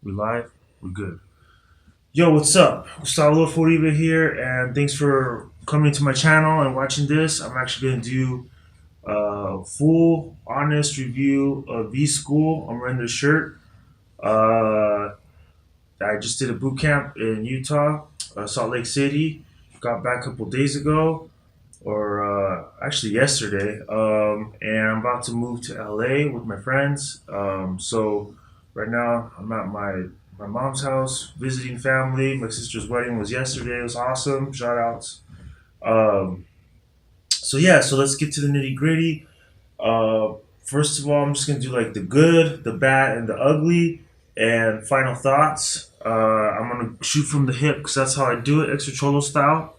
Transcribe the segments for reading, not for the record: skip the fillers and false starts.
We live? We're good. Yo, what's up? Gustavo Uribe here, and thanks for coming to my channel and watching this. I'm actually going to do a full, honest review of V School. I'm wearing the shirt. Uh, I just did a boot camp in Utah, Salt Lake City. Got back a couple days ago, or actually yesterday, and I'm about to move to LA with my friends. So right now I'm at my mom's house visiting family. My sister's wedding was yesterday. It was awesome. Shout outs. Um, so yeah, so let's get to the nitty gritty. Uh, First of all, I'm just gonna do like the good, the bad, and the ugly, and final thoughts. I'm gonna shoot from the hip because that's how I do it, extra cholo style.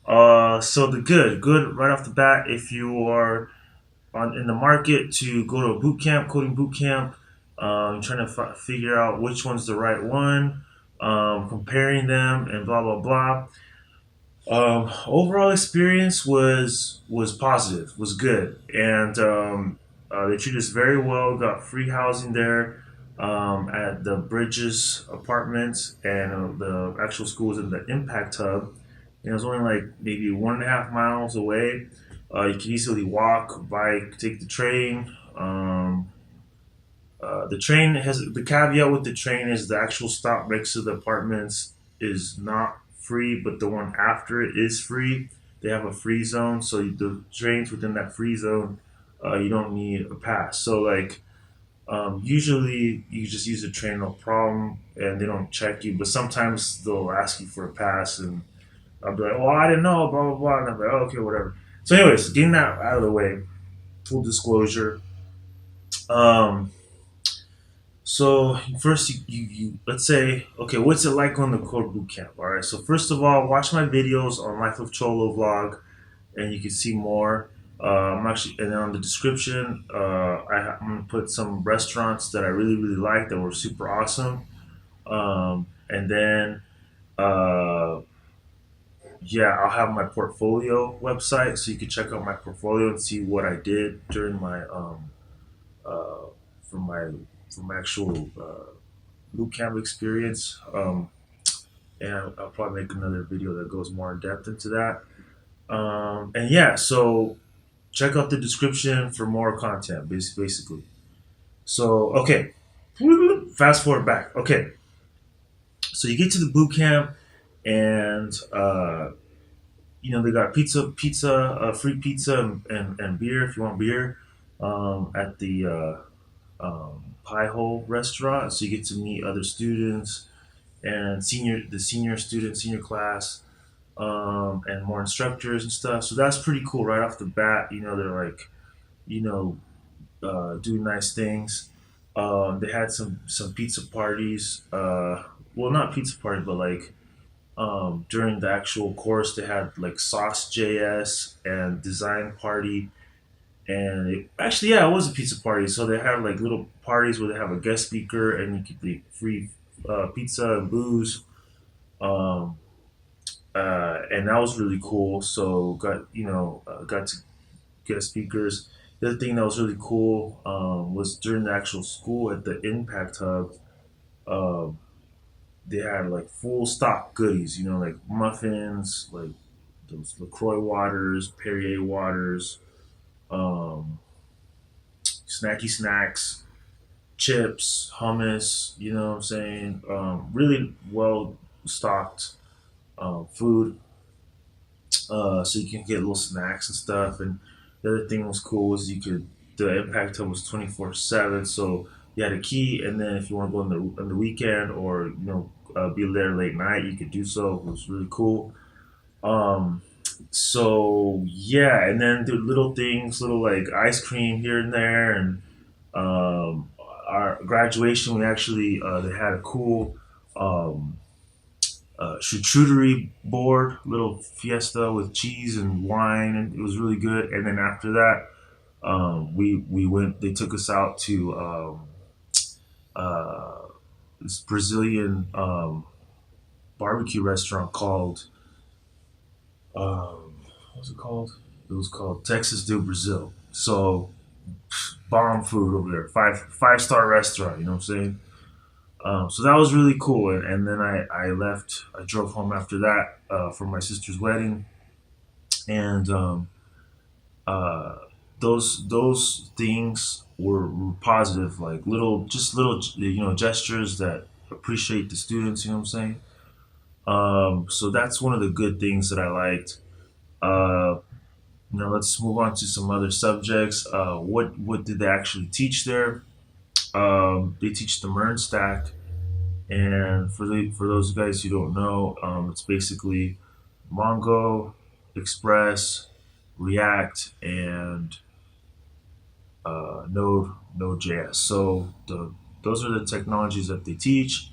So the good right off the bat. If you are in the market to go to a boot camp, coding boot camp, trying to figure out which one's the right one, comparing them, and blah blah blah. Overall experience was positive, was good, and they treated us very well. Got free housing there at the Bridges Apartments, and the actual school was in the Impact Hub. And it was only like maybe 1.5 miles away. You can easily walk, bike, take the train. The train has the caveat with the train is the actual stop next to the apartments is not free, but the one after it is free. They have a free zone, so the trains within that free zone, you don't need a pass. So like usually you just use the train no problem, and they don't check you. But sometimes they'll ask you for a pass, and I'll be like, "Oh, I didn't know," blah blah blah, and I'm like, "Oh, okay, whatever." So, anyways, getting that out of the way, full disclosure. Um, So first, you let's say, okay, what's it like on the core boot camp? All right. So first of all, watch my videos on Life of Cholo vlog, and you can see more. I'm actually, and then on the description, I'm gonna put some restaurants that I really like that were super awesome. And then, uh, yeah, I'll have my portfolio website, so you can check out my portfolio and see what I did during my uh, for my from my actual boot camp experience. And I'll probably make another video that goes more in depth into that. And yeah, so check out the description for more content, basically. So, okay, fast forward back. Okay, so you get to the boot camp, and they got free pizza and beer if you want beer at the Pie Hole restaurant. So you get to meet other students and the senior students, senior class, and more instructors and stuff. So that's pretty cool right off the bat. They're like, you know, doing nice things. They had some pizza parties. Well, not pizza party, but like during the actual course, they had like Sauce JS and Design Party. And actually, yeah, it was a pizza party. So they have like little parties where they have a guest speaker and you could get free pizza and booze. Um, and that was really cool. So got to guest speakers. The other thing that was really cool was during the actual school at the Impact Hub. Um, they had like full stock goodies. Like muffins, like those Lacroix waters, Perrier waters, um, snacky snacks, chips, hummus. You know what I'm saying? Really well stocked food, so you can get little snacks and stuff. And the other thing was cool was the impact hub was 24/7, so you had a key, and then if you want to go on the weekend or be there late night, you could do so. It was really cool. Um, so yeah, and then the little things, little like ice cream here and there, and um, our graduation, we actually they had a cool. Charcuterie board, little fiesta with cheese and wine, and it was really good. And then after that, we went. They took us out to uh, this Brazilian barbecue restaurant called what was it called? It was called Texas do Brazil. So bomb food over there, five-star restaurant. You know what I'm saying? So that was really cool. And then I left. I drove home after that for my sister's wedding, and uh, those things were positive, like little gestures that appreciate the students. You know what I'm saying? So that's one of the good things that I liked. Uh, let's move on to some other subjects. What did they actually teach there? They teach the MERN stack, and for those guys who don't know, it's basically Mongo, Express, React, and Node.js. So those are the technologies that they teach.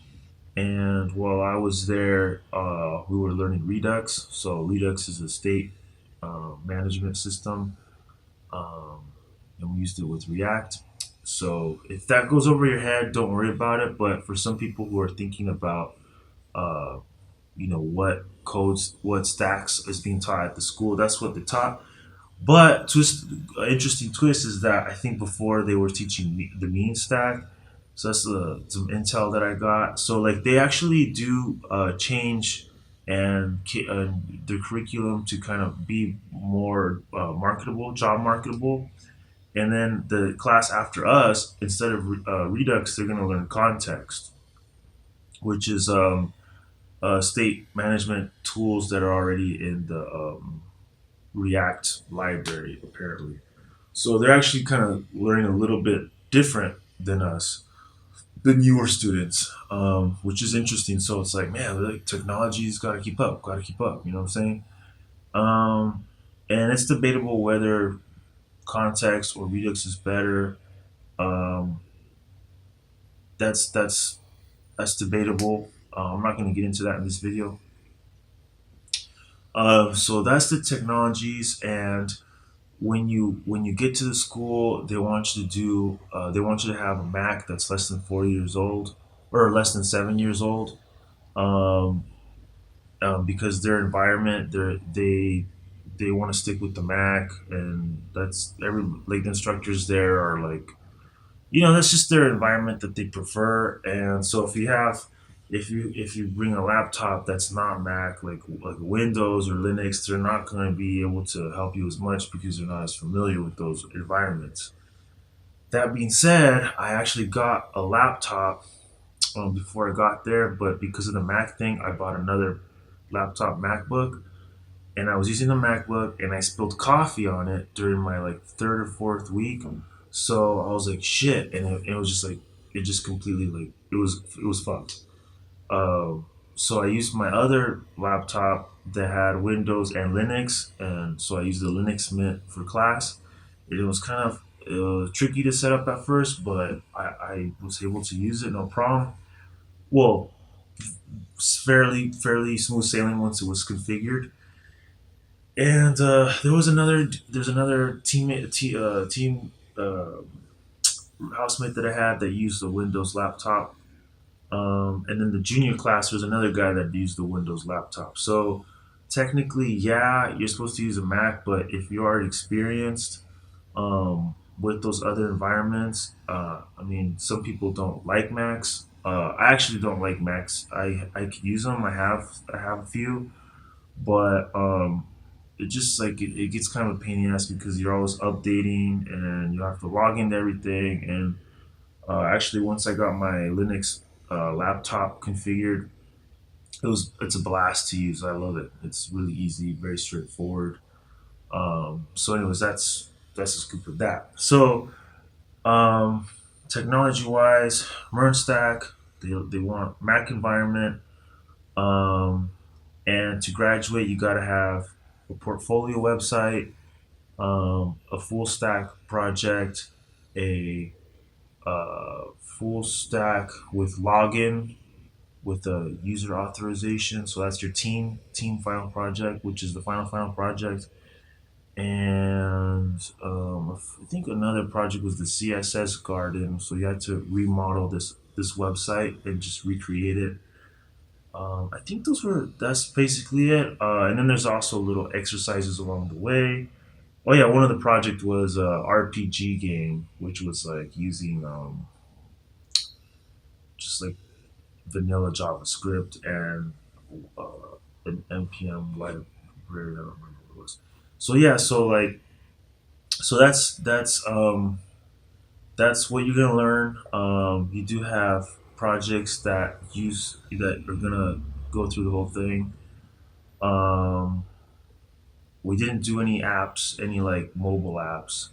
And while I was there, we were learning Redux. So Redux is a state management system, um, and we used it with React. So if that goes over your head, don't worry about it. But for some people who are thinking about, uh, what codes, what stacks is being taught at the school, that's what they taught. But interesting twist is that I think before they were teaching the mean stack, so that's some intel that I got. So like they actually do change their curriculum to kind of be more marketable, job marketable. And then the class after us, instead of Redux, they're going to learn context, which is state management tools that are already in the React library, apparently. So they're actually kind of learning a little bit different than us, the newer students, which is interesting. So it's like, man, like, technology's got to keep up, got to keep up. You know what I'm saying? Um, and it's debatable whether context or Redux is better. Um, that's that's debatable. I'm not going to get into that in this video. So that's the technologies, and when you get to the school, they want you to have a Mac that's less than 4 years old or less than 7 years old, um, because their environment they want to stick with the Mac, and that's every like the instructors there are like, that's just their environment that they prefer. And so if you bring a laptop that's not Mac, like Windows or Linux, they're not going to be able to help you as much because they're not as familiar with those environments. That being said, I actually got a laptop before I got there, but because of the Mac thing, I bought another laptop MacBook, and I was using the MacBook, and I spilled coffee on it during my like third or fourth week. So I was like, shit, and it was just like it just completely like it was fucked. So I used my other laptop that had Windows and Linux, and so I used the Linux Mint for class. It was kind of tricky to set up at first, but I was able to use it no problem. Well, fairly smooth sailing once it was configured. And there's another team housemate that I had that used the Windows laptop. And then the junior class was another guy that used the Windows laptop. So technically, yeah, you're supposed to use a Mac, but if you're already experienced with those other environments, I mean, some people don't like Macs. I actually don't like Macs. I could use them. I have a few, but it just like it gets kind of a pain in the ass because you're always updating and you have to log into everything. And actually, once I got my Linux laptop configured, it's a blast to use. I love it. It's really easy, very straightforward. So, anyways, that's the scoop of that. So, um, technology wise, MERN stack. They want Mac environment. Um, and to graduate, you got to have a portfolio website, a full stack project, a full stack with login with a user authorization. So that's your team final project, which is the final project. And I think another project was the CSS garden. So you had to remodel this website and just recreate it. I think that's basically it. And then there's also little exercises along the way. Oh yeah, one of the project was a RPG game, which was like using just like vanilla JavaScript and an npm library. I don't remember what it was. So yeah, so like so that's what you're gonna learn. You do have projects that are gonna go through the whole thing. Um, we didn't do any apps, any like mobile apps.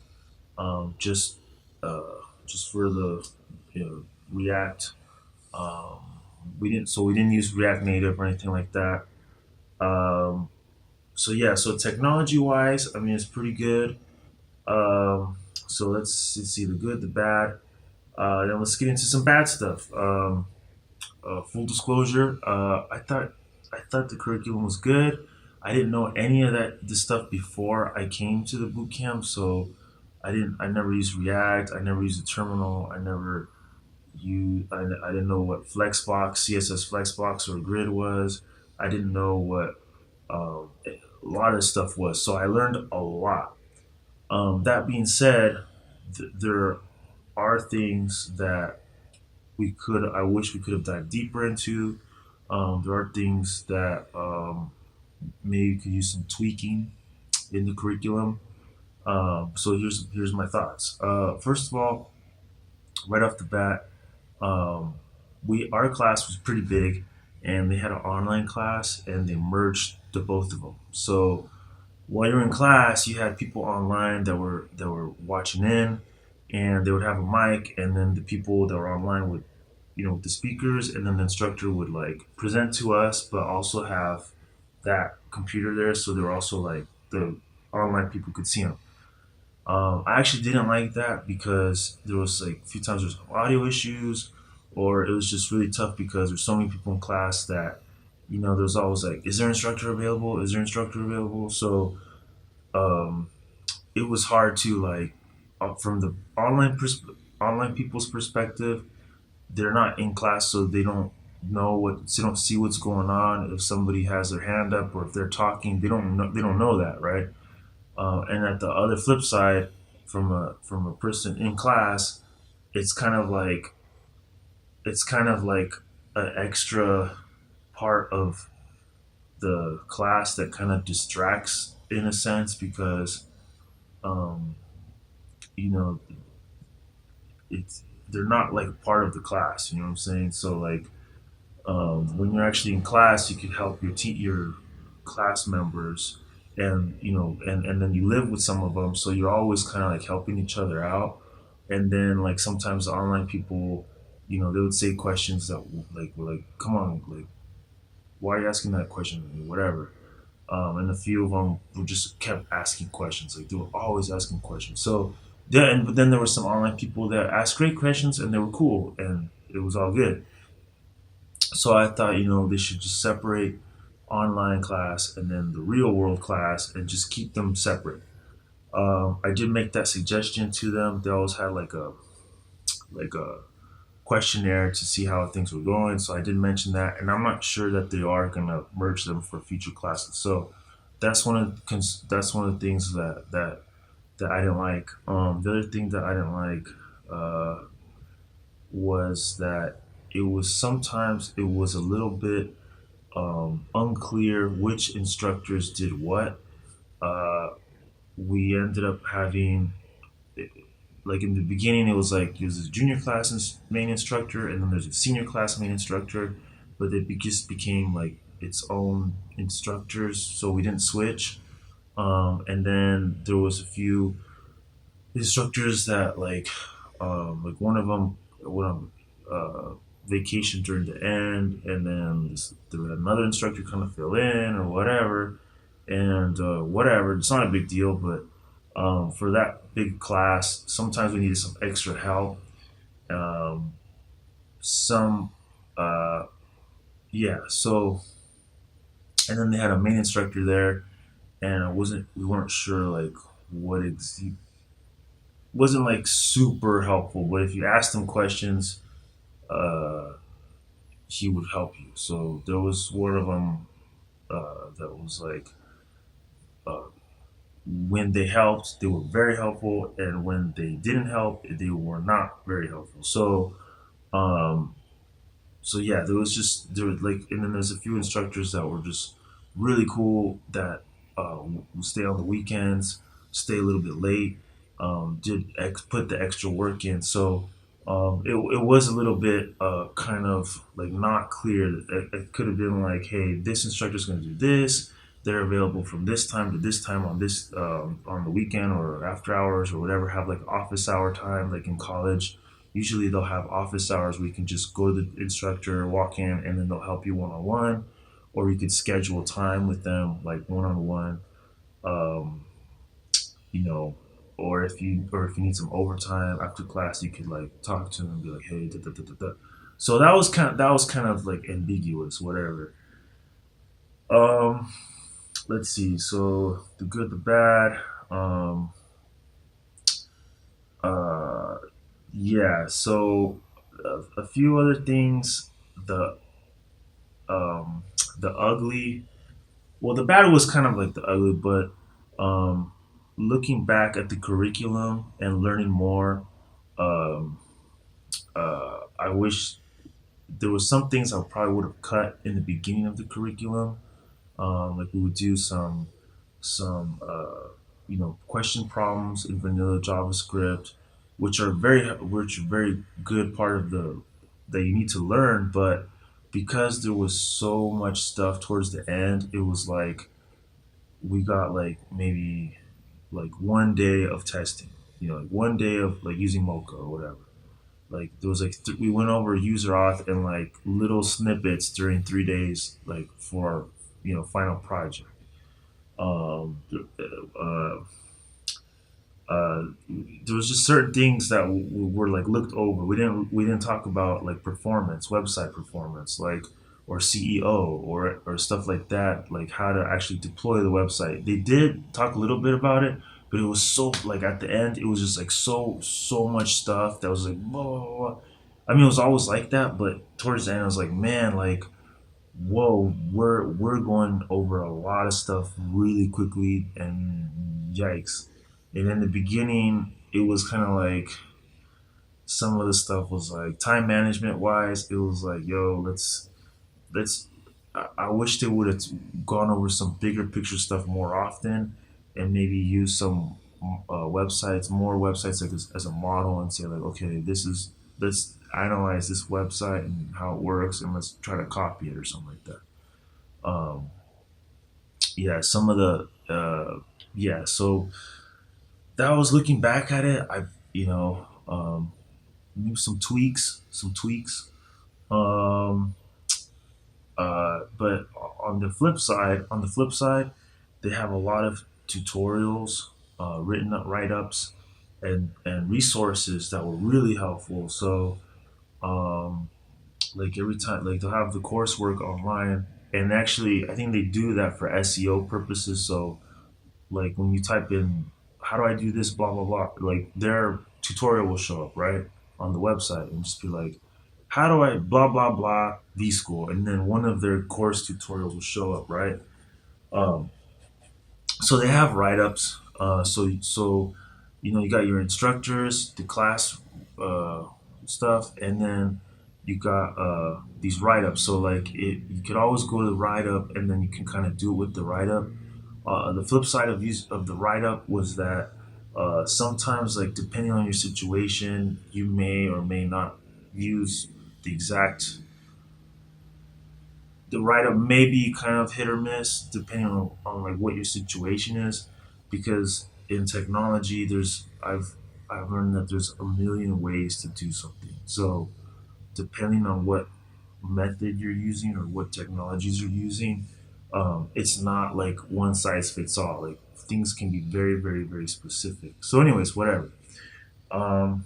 Just just for the React. Um, we didn't use React Native or anything like that. Um, so yeah, so technology wise, I mean it's pretty good. So let's see the good, the bad. Then let's get into some bad stuff. Full disclosure, I thought the curriculum was good. I didn't know any of this stuff before I came to the boot camp, so I never used React. I never used the terminal. I didn't know what Flexbox, CSS Flexbox or Grid was. I didn't know what a lot of stuff was. So I learned a lot. That being said, there are things that I wish we could have dived deeper into. There are things that maybe could use some tweaking in the curriculum. So here's my thoughts. First of all, right off the bat, um, we our class was pretty big, and they had an online class, and they merged the both of them. So while you're in class, you had people online that were watching in, and they would have a mic, and then the people that were online would, with the speakers, and then the instructor would like present to us, but also have that computer there, so they were also like the online people could see them. I actually didn't like that because there was like a few times there's audio issues, or it was just really tough because there's so many people in class that, there's always like, is there an instructor available? Is there an instructor available? So um, it was hard to like, from the online people's perspective, they're not in class, so they don't see what's going on. If somebody has their hand up or if they're talking, they don't know that, right? And at the other flip side, from a person in class, it's kind of like it's kind of like an extra part of the class that kind of distracts in a sense because um, you know it's they're not like part of the class. You know what I'm saying? So like when you're actually in class, you can help your class members, and and then you live with some of them, so you're always kind of like helping each other out. And then like sometimes the online people, they would say questions that like were like, "Come on, like why are you asking that question?" Whatever. And a few of them were just kept asking questions. Like they were always asking questions. So then, but then there were some online people that asked great questions, and they were cool, and it was all good. So I thought, they should just separate online class and then the real world class and just keep them separate. I did make that suggestion to them. They always had like a questionnaire to see how things were going. So I did mention that, and I'm not sure that they are gonna merge them for future classes. So that's one of the things that I didn't like. The other thing that I didn't like was that it was a little bit unclear which instructors did what. Uh, we ended up having, like in the beginning, it was like there's a junior class main instructor, and then there's a senior class main instructor, but just became like its own instructors, so we didn't switch. And then there was a few instructors that like one of them went on vacation during the end, and then there was another instructor kind of fill in or whatever, and whatever. It's not a big deal, but for that big class, sometimes we needed some extra help. Um, some yeah, so and then they had a main instructor there, and we weren't sure like he wasn't like super helpful, but if you asked him questions, uh, he would help you. So there was one of them that was like, uh, when they helped, they were very helpful, and when they didn't help, they were not very helpful. Um, So yeah, there was like, and then there's a few instructors that were just really cool that would stay on the weekends, stay a little bit late, put the extra work in. So it was a little bit kind of like not clear. It could have been like, hey, this instructor's going to do this. They're available from this time to this time on this on the weekend or after hours or whatever. Have like office hour time, like in college. Usually they'll have office hours where you can just go to the instructor, walk in, and then they'll help you one on one, or you could schedule time with them like one on one. Um, you know, or if you need some overtime after class, you could like talk to them and be like, hey, da, da, da, da, da. So that was kind of like ambiguous, whatever. Um, let's see. So the good, the bad. Um, uh, yeah. So a few other things. The um, the ugly. Well, the bad was kind of like the ugly, but um, looking back at the curriculum and learning more, um, I wish there was some things I probably would have cut in the beginning of the curriculum. Like we would do some question problems in vanilla JavaScript, which are very good part of the that you need to learn, but because there was so much stuff towards the end, it was like we got like maybe like one day of testing, like one day of like using Mocha or whatever. Like there was like we went over user auth and like little snippets during 3 days, like for our final project. Um, uh, there was just certain things that were like looked over. We didn't talk about like performance, website performance, like or CEO or stuff like that, like how to actually deploy the website. They did talk a little bit about it, but it was so like at the end, it was just like so much stuff that was like whoa. I mean, it was always like that, but towards the end, I was like, man, like whoa, we're going over a lot of stuff really quickly, and yikes. And in the beginning, it was kind of like some of the stuff was like time management wise, it was like, yo, let's. I wish they would have gone over some bigger picture stuff more often, and maybe use some more websites like as a model and say like, okay, let's analyze this website and how it works, and let's try to copy it or something like that. Um, yeah, some of the yeah. So that was looking back at it. I maybe some tweaks. Um, but on the flip side, they have a lot of tutorials, written up write ups, and resources that were really helpful. So um, like every time, like they'll have the coursework online, and actually, I think they do that for SEO purposes. So like when you type in how do I do this, blah blah blah, like their tutorial will show up right on the website and just be like, how do I blah blah blah V school, and then one of their course tutorials will show up right. Um, so they have write ups. So you got your instructors, the class uh, stuff, and then you got these write ups. So like you could always go to the write up, and then you can kind of do it with the write up. The flip side of the write up was that sometimes, like depending on your situation, you may or may not use the exact the write up may be kind of hit or miss depending on like what your situation is, because in technology I've learned that there's a million ways to do something. So depending on what method you're using or what technologies you're using, it's not like one size fits all. Like things can be very, very, very specific. So, anyways, whatever. Um,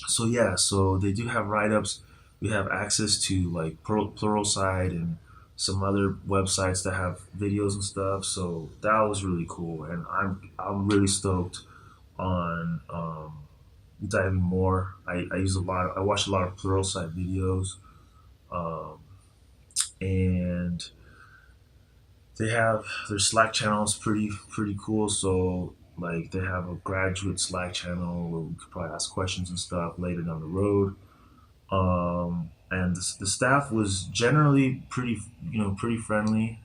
so yeah, so they do have write ups. We have access to like Pluralsight and some other websites that have videos and stuff. So that was really cool, and I'm really stoked on diving more. I watch a lot of Pluralsight videos, um, and they have their Slack channel is pretty cool. So like they have a graduate Slack channel where we could probably ask questions and stuff later down the road. And and the staff was generally pretty, pretty friendly,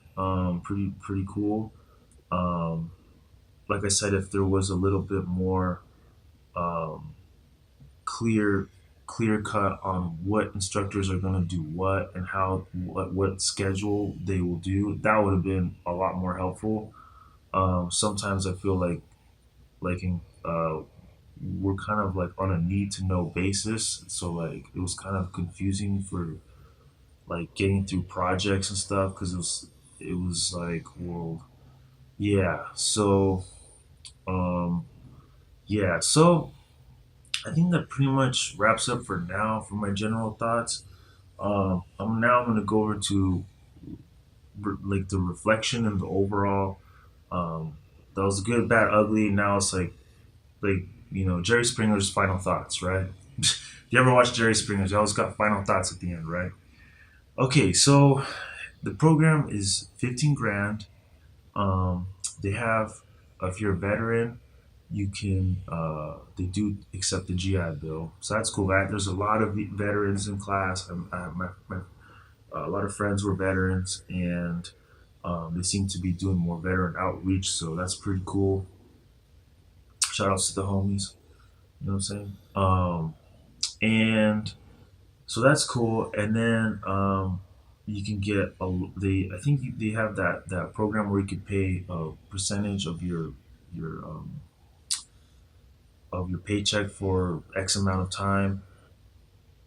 pretty cool. Um, like I said, if there was a little bit more um, clear clear cut on what instructors are going to do what and how what schedule they will do, that would have been a lot more helpful. Sometimes I feel like in we're kind of like on a need to know basis, so like it was kind of confusing for like getting through projects and stuff because it was like, well, yeah, so um yeah, so I think that pretty much wraps up for now for my general thoughts. I'm going to go over to like the reflection and the overall. Um, that was good, bad, ugly. Now it's like Jerry Springer's final thoughts, right? You ever watch Jerry Springer's? You always got final thoughts at the end, right? Okay, so the program is 15 grand. Um, they have, if you're a veteran, you can, they do accept the GI Bill. So that's cool. There's a lot of veterans in class. A lot of friends were veterans, and they seem to be doing more veteran outreach. So that's pretty cool. Shout outs to the homies. You know what I'm saying? And so that's cool. And then you can get I think they have that program where you could pay a percentage your of your paycheck for X amount of time,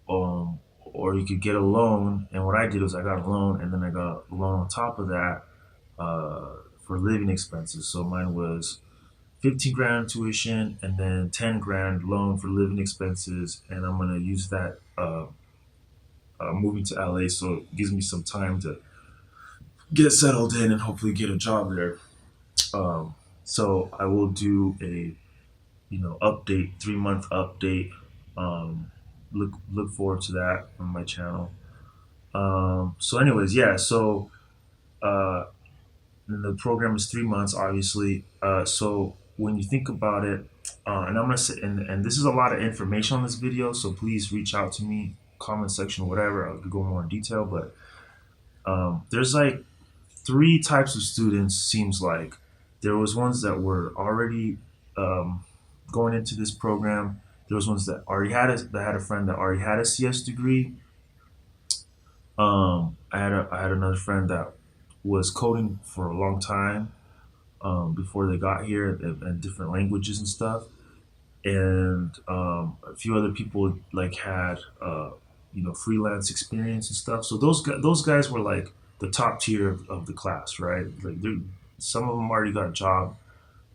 or you could get a loan. And what I did was I got a loan, and then I got a loan on top of that for living expenses. So mine was 15 grand tuition, and then 10 grand loan for living expenses, and I'm gonna use that moving to LA, so it gives me some time to get settled in and hopefully get a job there. So I will do a update, 3 month update. Um, look forward to that on my channel. So anyways, yeah. So uh, the program is 3 months, obviously. So when you think about it, and I'm gonna say, and this is a lot of information on this video, so please reach out to me, comment section, whatever. I'll go more in detail, but there's like three types of students. Seems like there was ones that were already going into this program. There was ones that already that had a friend that already had a CS degree. I had another friend that was coding for a long time before they got here, and different languages and stuff. And a few other people like had freelance experience and stuff. So those guys were like the top tier of the class, right? Like some of them already got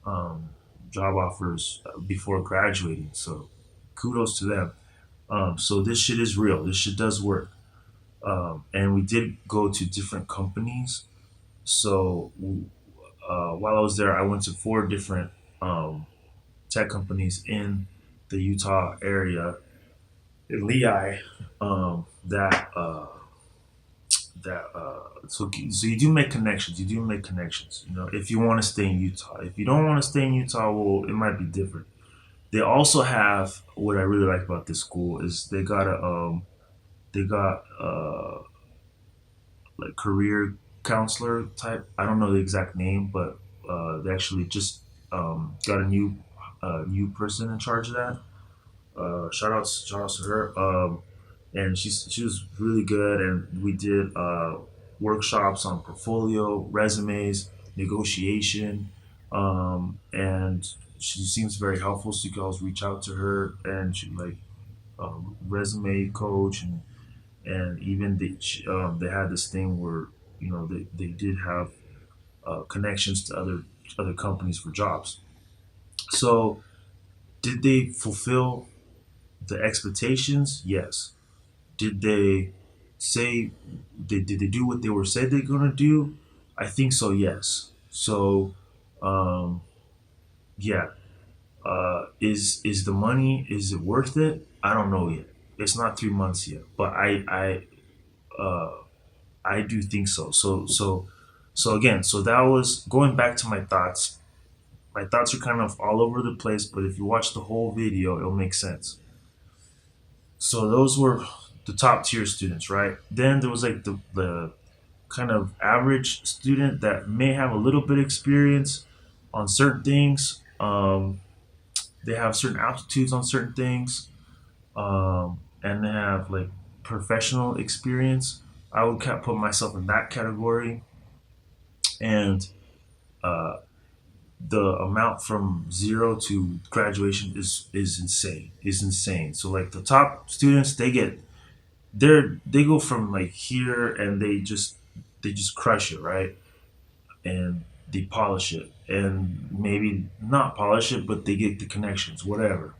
um, job offers before graduating. So kudos to them. So this shit is real. This shit does work. And we did go to different companies. So while I was there, I went to four different um, tech companies in the Utah area, in Lehigh, so you do make connections. You do make connections. If you want to stay in Utah. If you don't want to stay in Utah, well, it might be different. They also have, what I really like about this school is they got like career counselor type. I don't know the exact name, but they actually just got a new person in charge of that. Shout outs to her. And she was really good, and we did workshops on portfolio, resumes, negotiation, and she seems very helpful. So you can always reach out to her, and she like resume coach, and even they had this thing where they did have connections to other companies for jobs. So did they fulfill the expectations? Yes. Did they say did they do what they were said they're gonna do? I think so. Yes. So, um, yeah. Is the money, is it worth it? I don't know yet. It's not 3 months yet, but I do think so. So again, so that was going back to my thoughts. My thoughts are kind of all over the place, but if you watch the whole video, it'll make sense. So those were the top tier students, right? Then there was like the kind of average student that may have a little bit of experience on certain things. They have certain aptitudes on certain things, and they have like professional experience. I would put myself in that category, and uh, the amount from zero to graduation is insane. Is insane. So like the top students, they go from like here and they just crush it, right? And they polish it, and maybe not polish it, but they get the connections, whatever.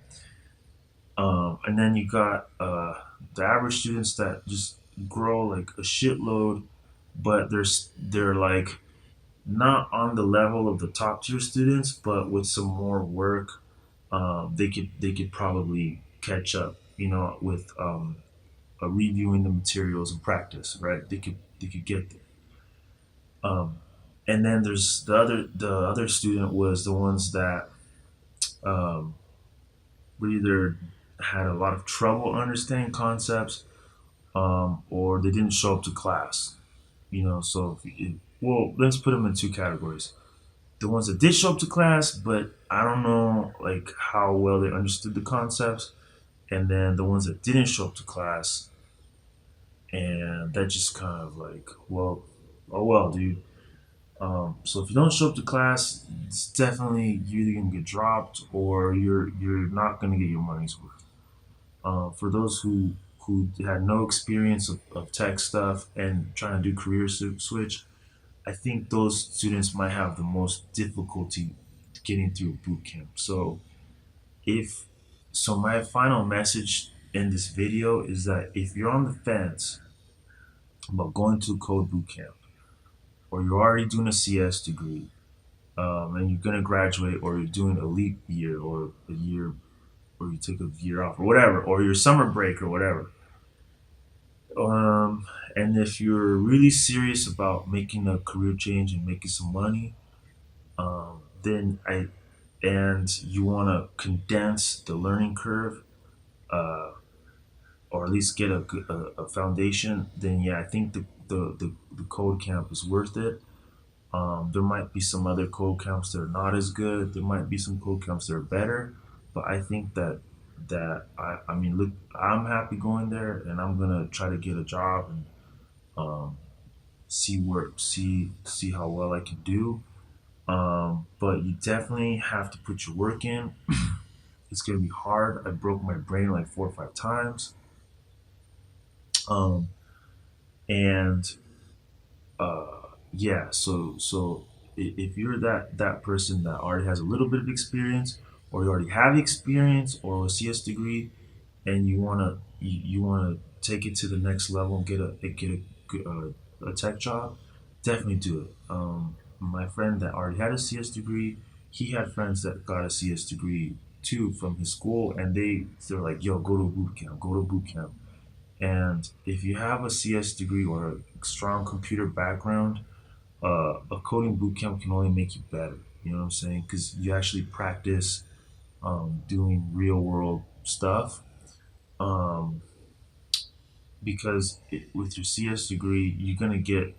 And then you got the average students that just grow like a shitload, but they're like not on the level of the top tier students, but with some more work, they could probably catch up. You know, with reviewing the materials and practice, right? They could get there. Um, and then there's the other student was the ones that um, were either had a lot of trouble understanding concepts, or they didn't show up to class. You know, so well, let's put them in two categories: the ones that did show up to class, but I don't know like how well they understood the concepts, and then the ones that didn't show up to class, and that just kind of like, well, oh well, dude. So if you don't show up to class, it's definitely you're either gonna get dropped or you're not gonna get your money's worth. For those who had no experience of tech stuff and trying to do career switch, I think those students might have the most difficulty getting through boot camp. If so, my final message in this video is that if you're on the fence about going to code boot camp, or you're already doing a CS degree, and you're gonna graduate, or you're doing a leap year, or a year, or you take a year off, or whatever, or your summer break, or whatever. And if you're really serious about making a career change and making some money, then I and you want to condense the learning curve, uh, or at least get a foundation, then yeah, I think the code camp is worth it. There might be some other code camps that are not as good. There might be some code camps that are better, but I think I mean, look, I'm happy going there, and I'm gonna try to get a job and um, see how well I can do. But you definitely have to put your work in. It's gonna be hard. I broke my brain like 4 or 5 times, um, and uh, yeah. So if you're that person that already has a little bit of experience, or you already have experience or a CS degree, and you wanna take it to the next level and get a tech job, definitely do it. My friend that already had a CS degree, he had friends that got a CS degree too from his school, and they're like, "Yo, go to boot camp, go to boot camp." And if you have a CS degree or a strong computer background, a coding boot camp can only make you better. You know what I'm saying? Because you actually practice doing real world stuff. Um, because with your CS degree, you're gonna get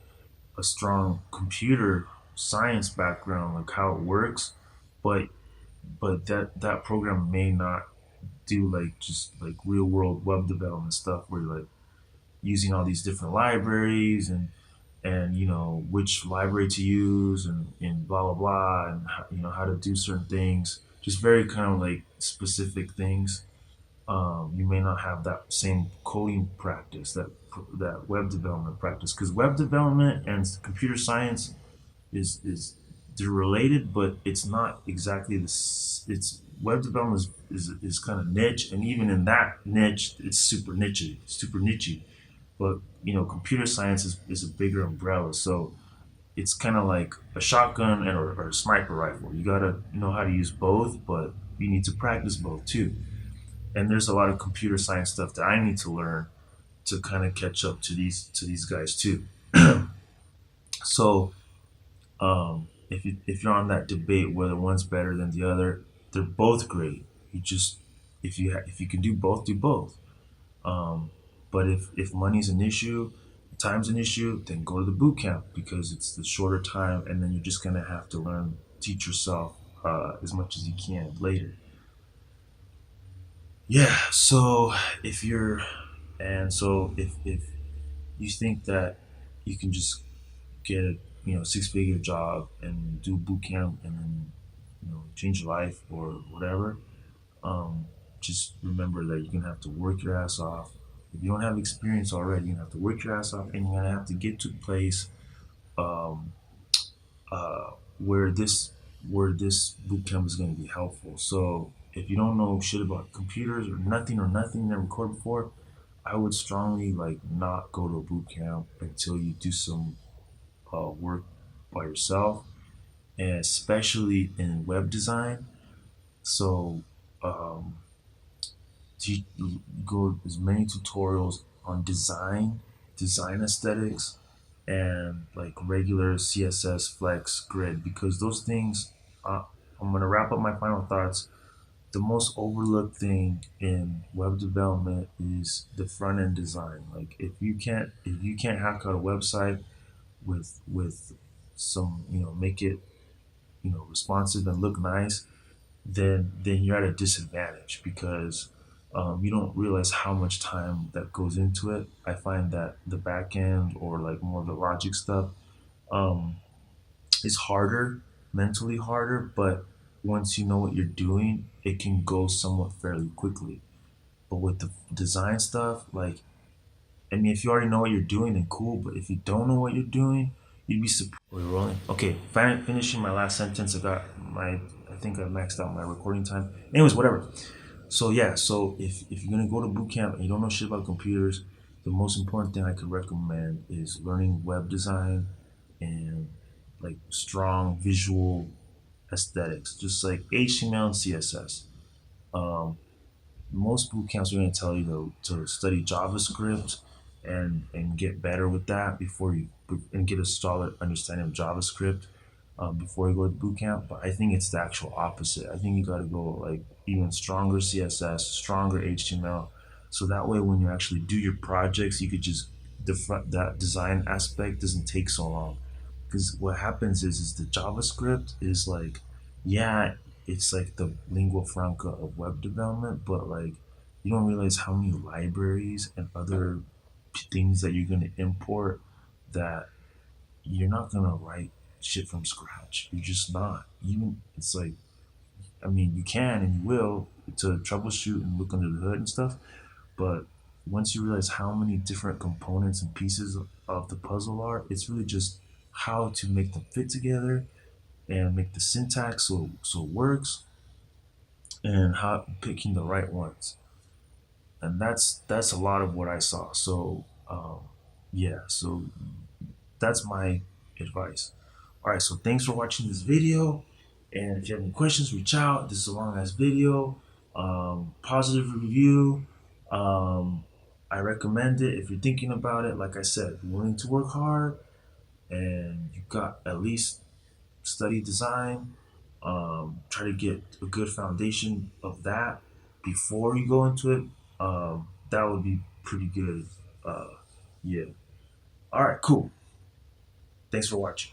a strong computer science background, like how it works, but that program may not do like just like real world web development stuff where you're like using all these different libraries and you know which library to use and blah blah blah and you know how to do certain things, just very kind of like specific things. You may not have that same coding practice, that web development practice, because web development and computer science is they're related, but it's not exactly this. It's web development is kind of niche, and even in that niche, it's super nichey. But you know, computer science is a bigger umbrella, so it's kind of like a shotgun or a sniper rifle. You gotta know how to use both, but you need to practice both too. And there's a lot of computer science stuff that I need to learn to kind of catch up to these guys too. So if you're on that debate whether one's better than the other, they're both great. You just if you can do both, do both. Um, But if money's an issue, time's an issue, then go to the boot camp because it's the shorter time, and then you're just gonna have to learn, teach yourself as much as you can later. Yeah. So if you're, and so if you think that you can just get a six-figure job and do boot camp and then change your life or whatever, um, just remember that you're gonna have to work your ass off. If you don't have experience already, you're gonna have to work your ass off, and you're gonna have to get to a place um, uh, where this boot camp is gonna be helpful. So if you don't know shit about computers or nothing, never recorded before, I would strongly like not go to a boot camp until you do some work by yourself, and especially in web design. So um, to go as many tutorials on design aesthetics, and like regular CSS, Flex, Grid, because those things. I'm gonna wrap up my final thoughts. The most overlooked thing in web development is the front end design. Like if you can't hack out a website with some make it responsive and look nice, then you're at a disadvantage because you don't realize how much time that goes into it. I find that the back end or like more of the logic stuff um, is harder, mentally harder, but once you know what you're doing, it can go somewhat fairly quickly. But with the design stuff, like, I mean, if you already know what you're doing, then cool. But if you don't know what you're doing, you'd be surprised. We're rolling. Okay, finishing my last sentence. I think I maxed out my recording time. Anyways, whatever. So yeah, so if you're gonna go to boot camp and you don't know shit about computers, the most important thing I could recommend is learning web design and like strong visual aesthetics, just like HTML and CSS. Um, Most boot camps are going to tell you to study JavaScript and get better with that before you and get a solid understanding of JavaScript before you go to boot camp. But I think it's the actual opposite. I think you got to go like even stronger CSS, stronger HTML, so that way when you actually do your projects, you could just that design aspect doesn't take so long. Because what happens is the JavaScript is like, yeah, it's like the lingua franca of web development, but like you don't realize how many libraries and other things that you're gonna import that you're not gonna write shit from scratch. You're just not. Even it's like, I mean, you can and you will to troubleshoot and look under the hood and stuff, but once you realize how many different components and pieces of the puzzle are, it's really just how to make them fit together and make the syntax so it works, and how picking the right ones. And that's a lot of what I saw. So yeah, so that's my advice. All right, so thanks for watching this video. And if you have any questions, reach out. This is a long ass video. Positive review. I recommend it if you're thinking about it. Like I said, you're willing to work hard and you got at least study design. Try to get a good foundation of that before you go into it. That would be pretty good. Yeah. All right, cool. Thanks for watching.